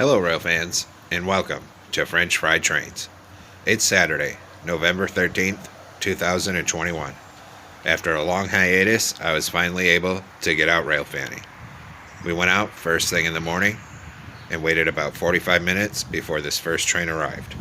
Hello, rail fans, and welcome to French Fried Trains. It's Saturday, November 13th, 2021. After a long hiatus, I was finally able to get out rail fanning. We went out first thing in the morning and waited about 45 minutes before this first train arrived.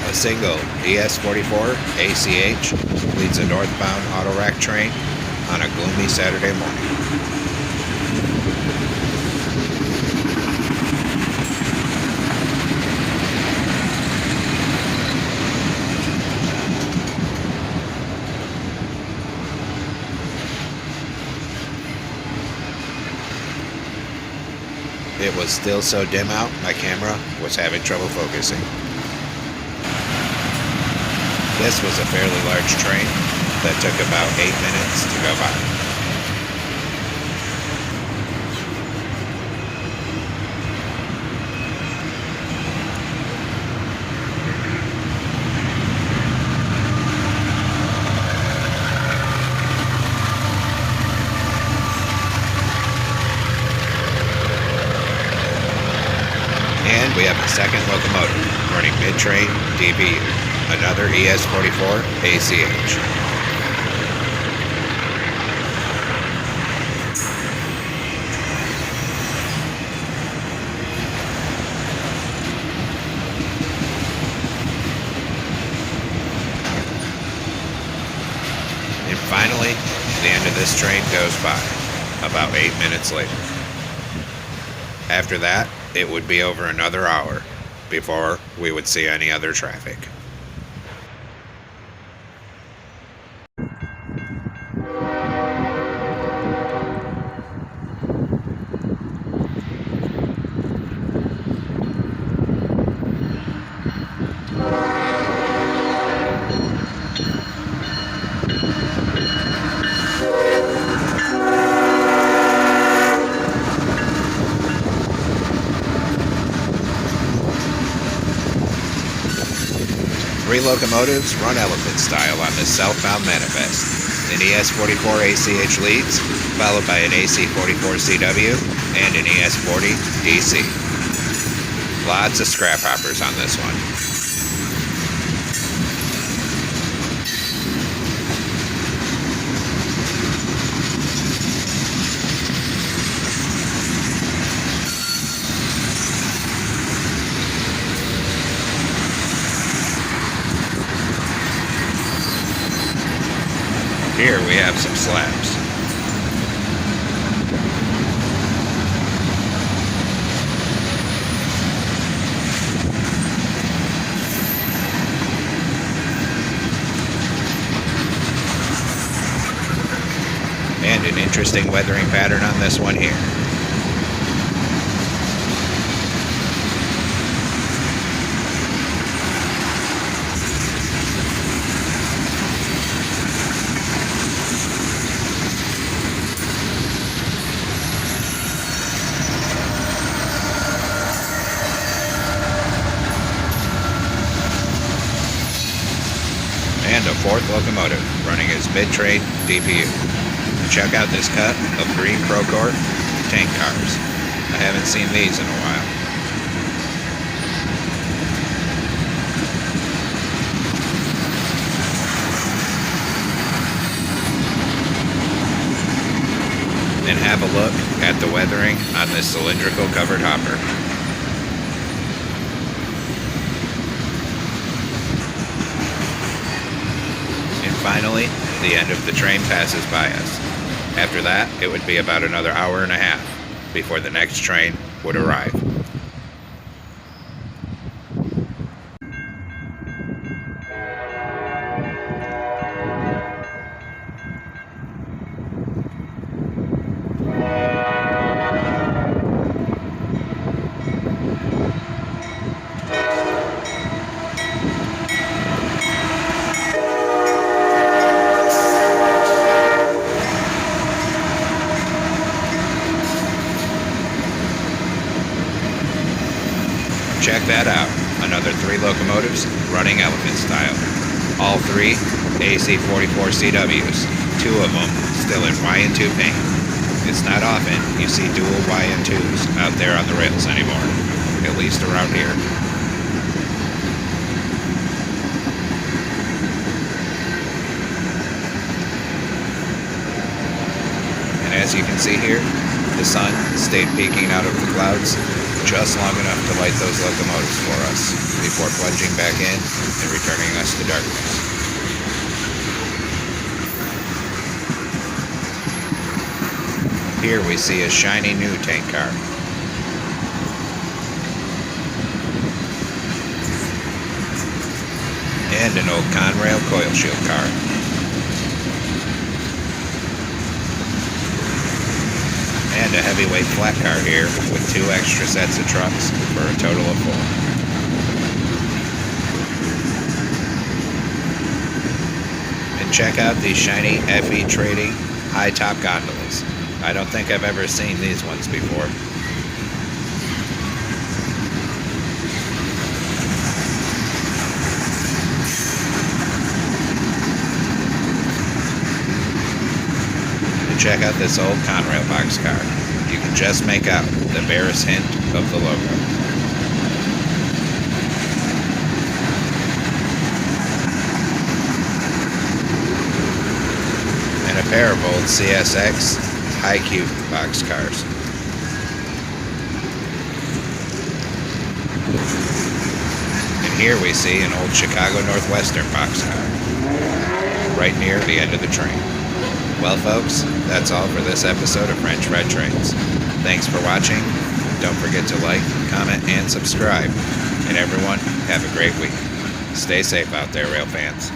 A single ES44 ACH leads a northbound autorack train on a gloomy Saturday morning. It was still so dim out, my camera was having trouble focusing. This was a fairly large train that took about 8 minutes to go by. And we have a second locomotive running mid-train DBU, another ES44 ACH. And finally, the end of this train goes by, about 8 minutes later. After that, it would be over another hour before we would see any other traffic. Three locomotives run elephant style on this southbound manifest. An ES44 ACH leads, followed by an AC44 CW and an ES40 DC. Lots of scrap hoppers on this one. Here we have some slabs. And an interesting weathering pattern on this one here. And a fourth locomotive running as mid-train DPU. Check out this cut of green Procore tank cars. I haven't seen these in a while. And have a look at the weathering on this cylindrical covered hopper. Finally, the end of the train passes by us. After that, it would be about another hour and a half before the next train would arrive. Check that out. Another 3 locomotives running elephant style. All 3 AC-44 CWs, 2 of them still in YN2 paint. It's not often you see dual YN2s out there on the rails anymore, at least around here. And as you can see here, the sun stayed peeking out of the clouds just long enough to light those locomotives for us before plunging back in and returning us to darkness. Here we see a shiny new tank car. And an old Conrail coil shield car. And a heavyweight flat car here with 2 extra sets of trucks for a total of 4. And check out these shiny FE Trading high top gondolas. I don't think I've ever seen these ones before. And check out this old Conrail boxcar. You can just make out the barest hint of the logo. And a pair of old CSX high cube boxcars. And here we see an old Chicago Northwestern boxcar, right near the end of the train. Well folks, that's all for this episode of French Fried Trains. Thanks for watching. Don't forget to like, comment, and subscribe. And everyone, have a great week. Stay safe out there, rail fans.